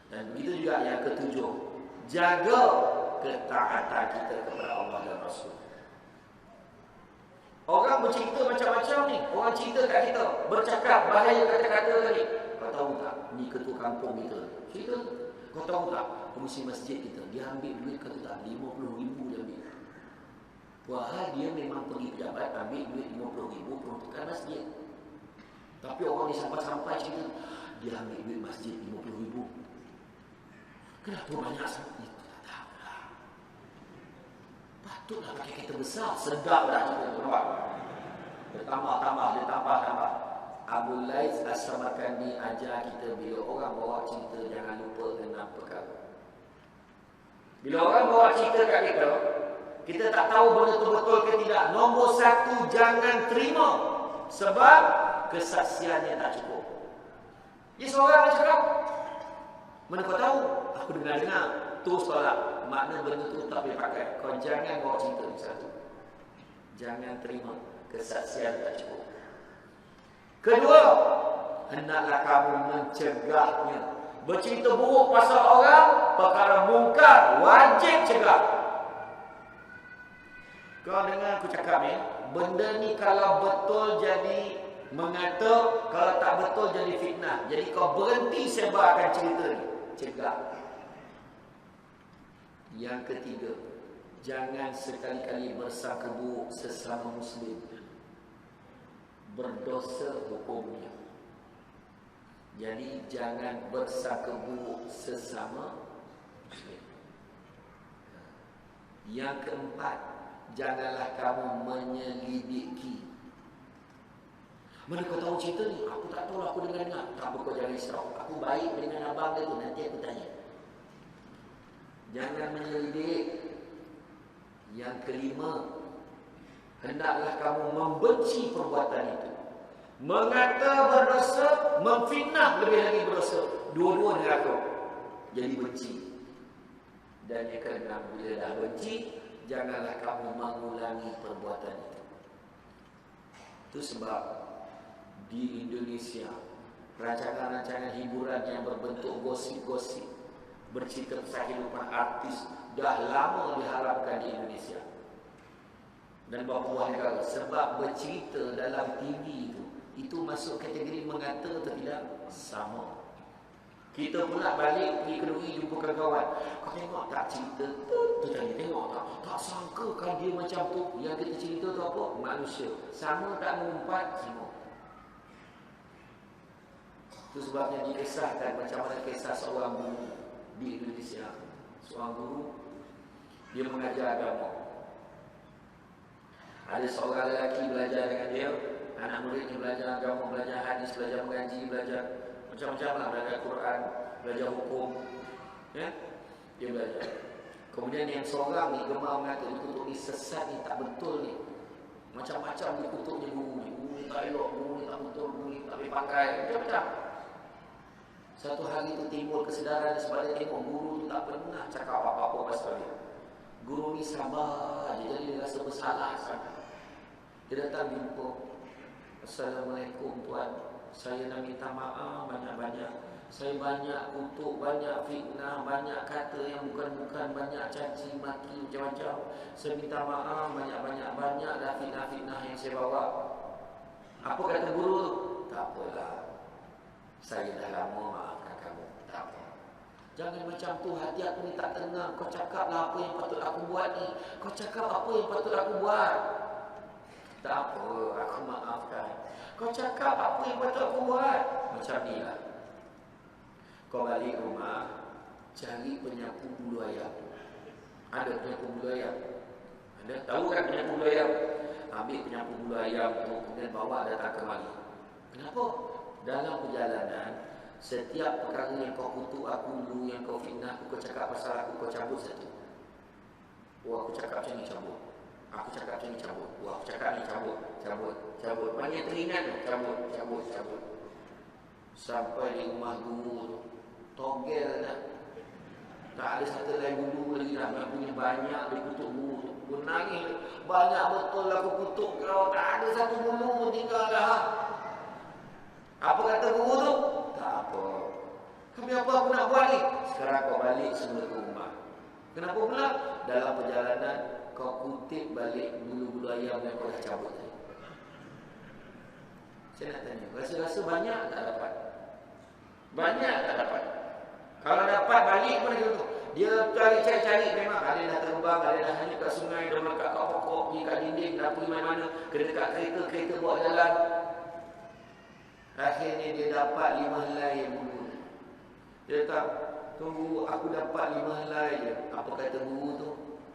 Dan begitu juga yang ketujuh, jaga ketaatan kita kepada Allah dan Rasul. Orang bercerita macam-macam ni. Orang cerita kat kita, bercakap bahaya kata-kata tadi. Kau tahu tak, ni ketua kampung kita cerita. Kau tahu tak, pengurusi masjid kita, dia ambil duit kata tak, 50,000 dia ambil. Wahai dia memang pergi pejabat, ambil duit 50,000 peruntukan masjid. Tapi orang ni sampai-sampai cerita, dia ambil duit masjid 50,000. Kenapa banyak sangat? Itu tak tahu lah. Patutlah pakai kereta besar, sedap dah kita. Nampak? Dia tambah. Abu Lais As-Samarkandi ajar kita, bila orang bawa cerita, jangan lupa 6 perkara. Bila orang bawa cerita kat kita, kita tak tahu benda tu betul ke tidak. Nombor 1, jangan terima. Sebab kesaksiannya tak cukup. Dia seorang yang cakap, mana kau tahu? Aku dengar-dengar. Terus tolak. Makna benda tu tak boleh pakai. Kau jangan bawa cerita ni satu. Jangan terima. Kesaksian tak cukup. Kedua, hendaklah kamu mencegahnya. Bercerita buruk pasal orang, perkara mungkar, wajib cegah. Kau dengar aku cakap ni, benda ni kalau betul jadi mengata, kalau tak betul jadi fitnah. Jadi kau berhenti sebarkan cerita ni, cegah. Yang ketiga, jangan sekali-kali bersangka buruk sesama Muslim. Berdosa hukumnya. Jadi jangan bersangka buruk sesama Muslim. Yang keempat, janganlah kamu menyelidiki. Mana kau tahu cerita ni? Aku tak tahu, aku dengar-dengar. Tak apa, kau jangan risau. Aku baik dengan abang dia tu, nanti aku tanya. Jangan menyelidik. Yang kelima, hendaklah kamu membenci perbuatan itu. Mengata berdosa, memfitnah lebih lagi berdosa. Dua-dua neraka. Jadi benci. Dan yang keenam, bila dah benci, janganlah kamu mengulangi perbuatan itu. Itu sebab di Indonesia, rancangan-rancangan hiburan yang berbentuk gosip-gosip, bercerita kisah kehidupan artis, dah lama diharapkan di Indonesia. Dan beberapa negara, sebab bercerita dalam TV itu masuk kategori mengata atau tidak? Sama. Kita pula balik pergi kedui jumpa kawan-kawan. Kau tengok tak cerita tu tadi, tengok tak? Tak sangka kan dia macam tu. Yang kita cerita tu apa? Manusia. Sama tak mengumpat? Sama. Itu sebabnya dikisahkan macam mana kisah seorang guru di Indonesia. Seorang guru, dia mengajar agama. Ada seorang lelaki belajar dengan dia, anak muridnya belajar agama, belajar hadis, belajar mengaji, belajar macam-macam lah, belajar Quran, belajar hukum, ya? Dia belajar. Kemudian yang seorang ni gemar mengata dikutuk ni sesat ni, tak betul ni. Macam-macam dikutuknya guru ni. Guru ni tak elok, guru ni tak betul, guru ni tak boleh pakai, macam-macam. Satu hari tu timbul kesedaran sebab dia tengok guru tu tak pernah cakap apa-apa pasal dia. Guru ni sabar, dia jadi rasa bersalah sangat. Dia datang jumpa, Assalamualaikum tuan, saya nak minta maaf banyak-banyak. Saya banyak kutuk, banyak fitnah, banyak kata yang bukan-bukan, banyak caci maki macam-macam. Saya minta maaf banyak-banyak dah fitnah-fitnah yang saya bawa. Apa kata guru tu? Tak apalah, saya dah lama maafkan kamu. Tak apa. Jangan macam tu, hati aku ni tak tenang. Kau cakaplah apa yang patut aku buat ni. Kau cakap apa yang patut aku buat. Tak apa, aku maafkan. Kau cakap apa yang patut aku buat. Macam ni lah. Kau balik rumah, cari penyapu bulu ayam. Ada penyapu bulu ayam? Ada? Tahu kan penyapu bulu ayam? Ambil penyapu bulu ayam tu, kemudian bawa datang kemari. Kenapa? Dalam perjalanan, setiap perkara yang kau kutuk aku dulu, yang kau fitnah aku, kau cakap pasal aku, kau cabut satu. Oh, aku cakap macam ni, cabut. Aku cakap macam ni, cabut. Oh, aku cakap ni, cabut. Cabut. Banyak teringat tu, cabut. Sampai di rumah guru, togel dah. Tak ada satu lagi guru lagi dah. Yang punya banyak dia kutuk guru tu. Aku nangis. Banyak betul aku kutuk kau. Tak ada satu guru pun tinggal dah. Apa kata guru tu? Tak apa. Tapi apa aku nak buat ni? Sekarang kau balik semula ke rumah. Kenapa pula? Dalam perjalanan kau kutip balik bulu-bulu ayam yang kau dah cabut tadi. Saya nak tanya, rasa-rasa banyak tak dapat? Banyak tak dapat? Kalau dapat balik pun gitu. Dia cari-cari memang ada dah terbang, ada dah hanyut kat sungai, dah melekat kat pokok, pergi kat dinding, dah pergi mana-mana, kena kat kereta, kereta bawa jalan. Akhirnya dia dapat 5 helai bulu. Dia kata, tunggu aku dapat 5 helai je. Apa kata guru tu?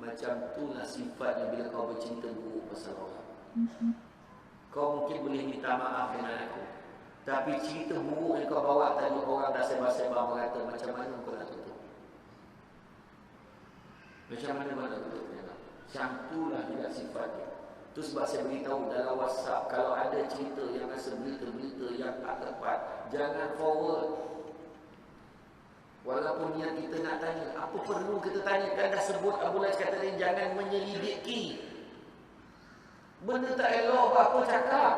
Macam itulah sifatnya bila kau bercinta buruk pasal orang. Kau mungkin boleh minta maaf dengan aku, tapi cerita buruk yang kau bawa tadi orang dah sebar-sebar berkata, macam mana kau nak tutup? Macam mana kau nak tutup? Macam itulah juga sifatnya. Itu sebab saya beritahu dalam WhatsApp, kalau ada cerita yang rasa berita-berita yang tak tepat, jangan forward. Walaupun yang kita nak tanya, apa perlu kita tanya? Kan dah sebut Abu Laj kata ni, jangan menyelidiki. Benda tak elok apa cakap.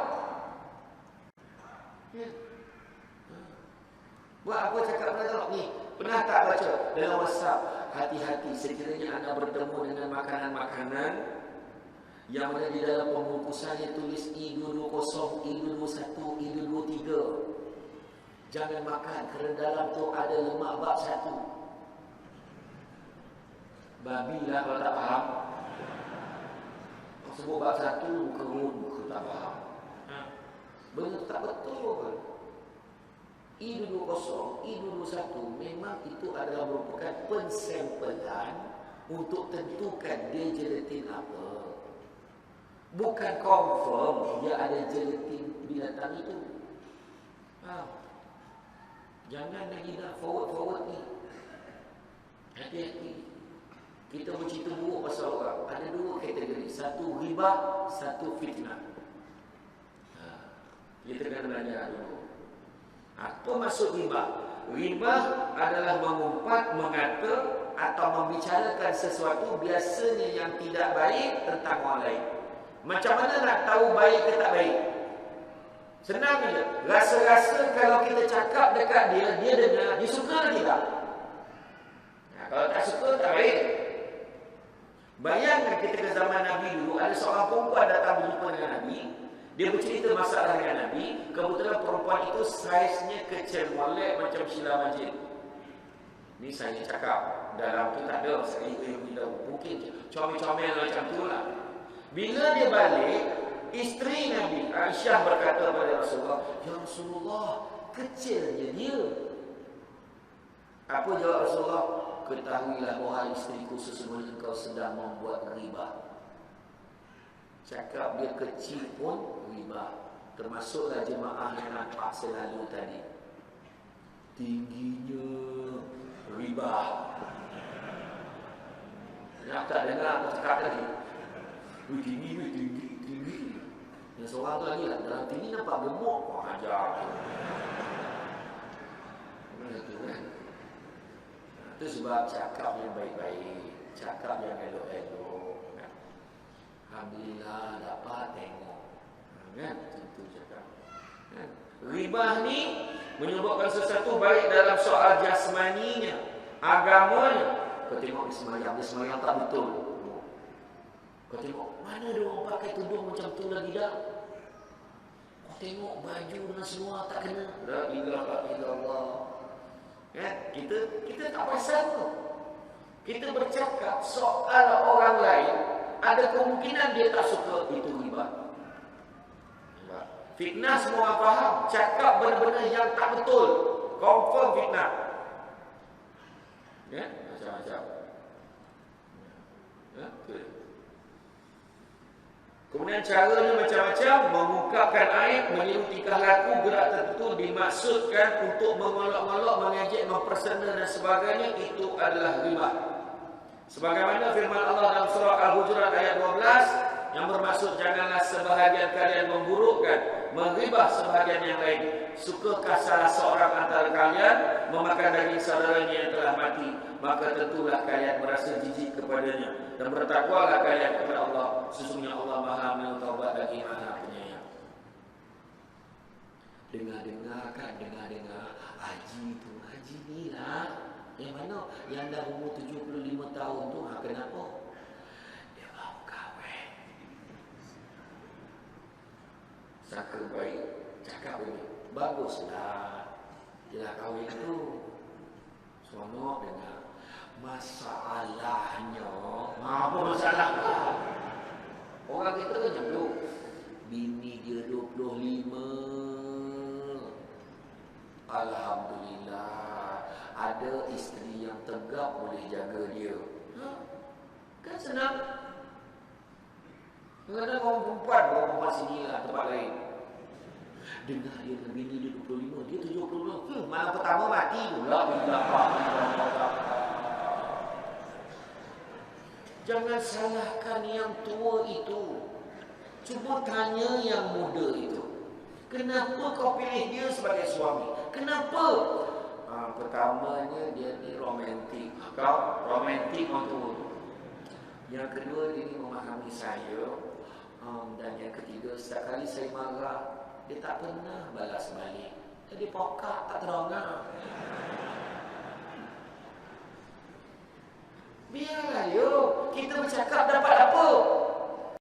Buat apa cakap benda tak ni? Pernah tak baca dalam WhatsApp? Hati-hati sekiranya anda bertemu dengan makanan-makanan yang mana di dalam pembungkusannya tulis I220, I221, I223. Jangan makan kerana dalam tu ada lemak bab 1. Babi lah kalau tak faham. Sebut bab 1 muka rumut, muka tak faham. Benda tak betul. I220, I221 memang itu adalah merupakan pensampelan untuk tentukan dia gelatin apa. Bukan confirm dia ada gelatin binatang itu. Jangan lagi nak forward-forward ni. Hati-hati. Kita bercerita buruk pasal orang. Ada 2 kategori. Satu ribah, satu fitnah. Kita kena belajar dulu. Apa maksud ribah? Ribah adalah mengumpat, mengata atau membicarakan sesuatu biasanya yang tidak baik tentang orang lain. Macam mana nak tahu baik ke tak baik? Senang je. Rasa-rasa kalau kita cakap dekat dia, dia dengar, dia suka lagi tak? Kalau tak suka, tak baik. Bayangkan kita ke zaman Nabi dulu, ada seorang perempuan datang berjumpa dengan Nabi. Dia bercerita masalah dengan Nabi. Kebetulan perempuan itu saiznya kecil molek macam Sheila Majid. Ni saya cakap, dalam tu tak ada. Saya beritahu, mungkin comel-comel macam tu lah. Bila dia balik, isteri Nabi Aisyah berkata kepada Rasulullah, "Ya Rasulullah, kecilnya dia." Apa jawab Rasulullah? "Ketahuilah wahai isteriku, sesungguhnya engkau sedang membuat riba." Cakap dia kecil pun riba. Termasuklah jemaah yang nampak selalu tadi. Tingginya riba. Nak tak dengar aku cakap tadi? Tinggi. Yang seorang tu lagi lah, dalam tinggi nampak gemuk. Wah, ajar. Itu kan. Itu sebab cakap yang baik-baik, cakap yang elok-elok. Alhamdulillah dapat tengok. Kan? Itu cakap. Ribah ni menyebabkan sesuatu baik dalam soal jasmaninya, agamanya. Kau tengok dia semayang tak betul. Kau tengok, mana dia orang pakai tudung macam tu lagi dah? Kau tengok baju dengan seluar tak kena. La ilaha illallah. Kita tak pasal tu. Kita bercakap soal orang lain, ada kemungkinan dia tak suka, itu riba. Fitnah semua orang faham. Cakap benda-benda yang tak betul, confirm fitnah. Macam-macam. Kemudian caranya macam-macam. Mengungkapkan aib, meniru tingkah laku, gerak tertentu dimaksudkan untuk mengolok-olok, mengejek, mempersena dan sebagainya. Itu adalah riba. Sebagaimana firman Allah dalam surah Al-Hujurat ayat 12 yang bermaksud, janganlah sebahagian kalian memburukkan, menghibah sebahagian yang lain. Sukakah salah seorang antara kalian memakan daging saudaranya yang telah mati? Maka tentulah kalian merasa jijik kepadanya, dan bertakwalah kalian kepada Allah. Sesungguhnya Allah Maha Menerima taubat lagi Maha Penyayang. Dengar-dengar kan, dengar-dengar haji tu kan. Haji ni lah. Yang mana? Yang dah umur 75 tahun tu, kenapa? Dia baru kahwin. Saka baik, cakap begini, baguslah. Dia kahwin tu. Seronok dengar. Masalahnya, apa masalah? Orang kita kan macam tu. Bini dia 25. Alhamdulillah, ada isteri yang tegak boleh jaga dia. Kan senang. Kadang-kadang orang perempuan sini lah, tempat lain. Dengar dia dengan bini dia 25, dia 70. Malam pertama mati pula. Jangan salahkan yang tua itu. Cuba tanya yang muda itu. Kenapa kau pilih dia sebagai suami? Kenapa? Pertamanya dia ni romantik. Kau romantik untuk. Yang kedua dia ni memahami saya. Dan yang ketiga, setiap kali saya marah, dia tak pernah balas balik. Jadi pokak tak terongak.